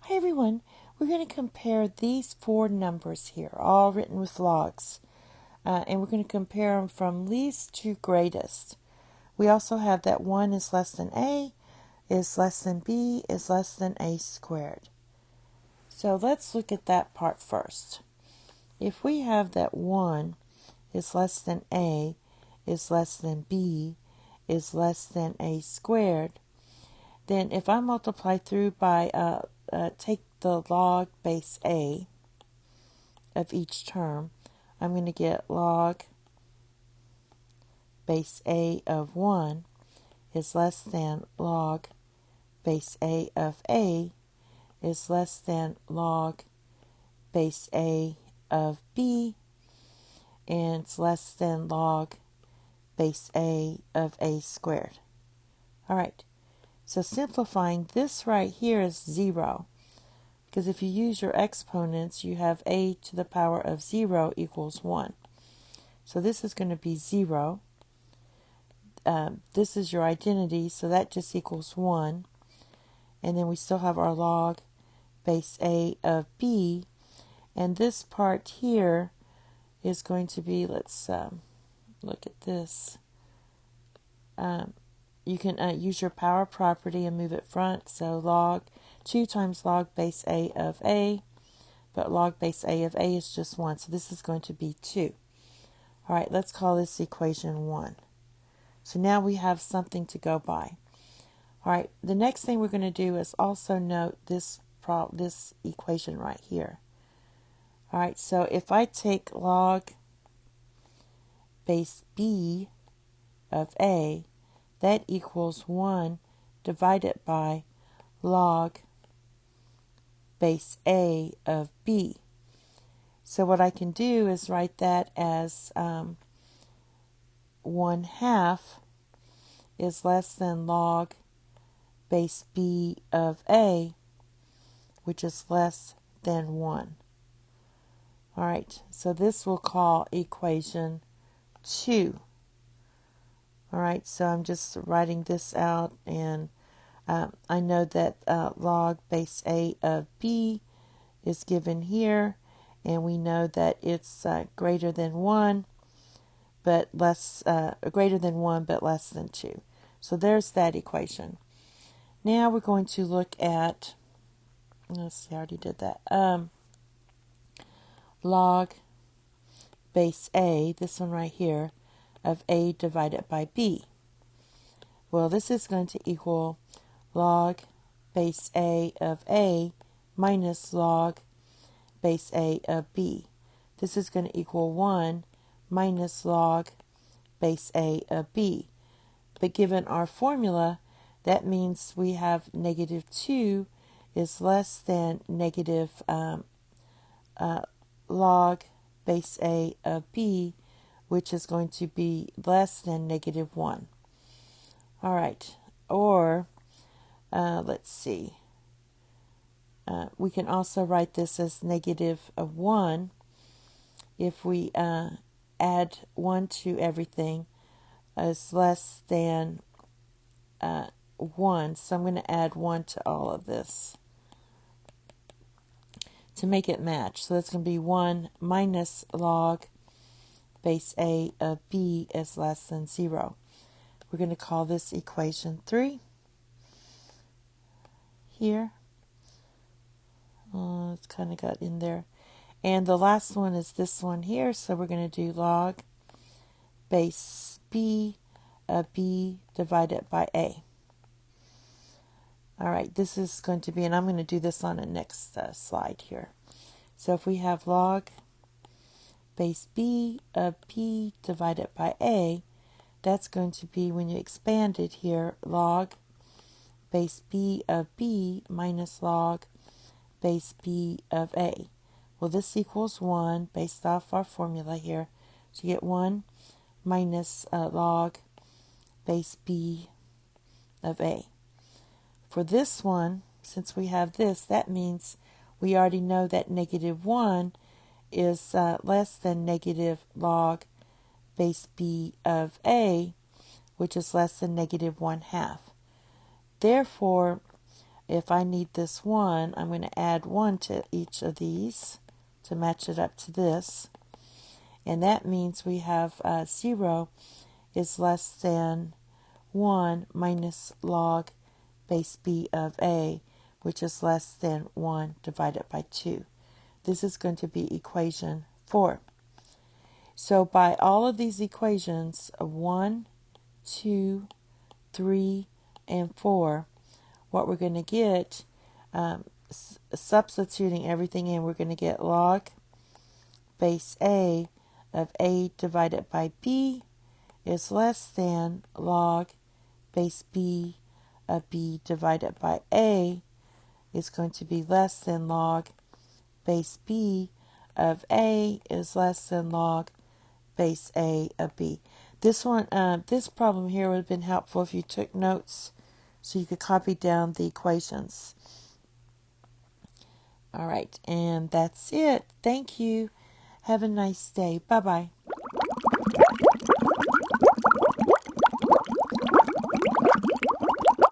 Hi everyone, we're going to compare these four numbers here, all written with logs, and we're going to compare them from least to greatest. We also have that 1 is less than a, is less than b, is less than a squared. So let's look at that part first. If we have that 1 is less than a, is less than b, is less than a squared, then if I multiply through by, take the log base a of each term, I'm going to get log base a of 1 is less than log base a of a is less than log base a of b, and it's less than log base a of a squared. All right. So simplifying, this right here is 0, because if you use your exponents, you have a to the power of 0 equals 1. So this is going to be 0. This is your identity, so that just equals 1. And then we still have our log base a of b. And this part here is going to be, let's look at this. You can use your power property and move it front. So log 2 times log base a of a, but log base a of a is just 1. So this is going to be 2. All right, let's call this equation 1. So now we have something to go by. All right, the next thing we're going to do is also note this equation right here. All right, so if I take log base b of a, that equals 1 divided by log base a of b. So what I can do is write that as 1/2 is less than log base b of a, which is less than 1. All right, so this we'll call equation 2. All right, so I'm just writing this out, and I know that log base a of b is given here, and we know that it's greater than 1, but greater than 1, but less than 2. So there's that equation. Now we're going to look at, let's see, I already did that. Log base a, this one right here, of a divided by b. Well, this is going to equal log base a of a minus log base a of b. This is going to equal 1 minus log base a of b. But given our formula, that means we have negative 2 is less than negative log base a of b, which is going to be less than negative 1. All right, or let's see. We can also write this as negative 1 if we add 1 to everything is less than 1. So I'm going to add 1 to all of this to make it match. So that's going to be 1 minus log base a of b is less than 0. We're going to call this equation 3 here. It's kind of got in there. And the last one is this one here. So we're going to do log base b of b divided by a. All right, this is going to be, and I'm going to do this on the next slide here. So if we have log base b of b divided by a, that's going to be, when you expand it here, log base b of b minus log base b of a. Well, this equals 1 based off our formula here. So you get 1 minus log base b of a. For this one, since we have this, that means we already know that negative 1 is less than negative log base b of a, which is less than negative 1/2. Therefore, if I need this 1, I'm going to add 1 to each of these to match it up to this. And that means we have 0 is less than 1 minus log base b of a, which is less than 1 divided by 2. This is going to be equation 4. So by all of these equations of 1, 2, 3, and 4, what we're going to get, substituting everything in, we're going to get log base a of a divided by b is less than log base b of b divided by a is going to be less than log base b of a is less than log base a of b. This problem here would have been helpful if you took notes so you could copy down the equations. All right, and that's it. Thank you. Have a nice day. Bye-bye.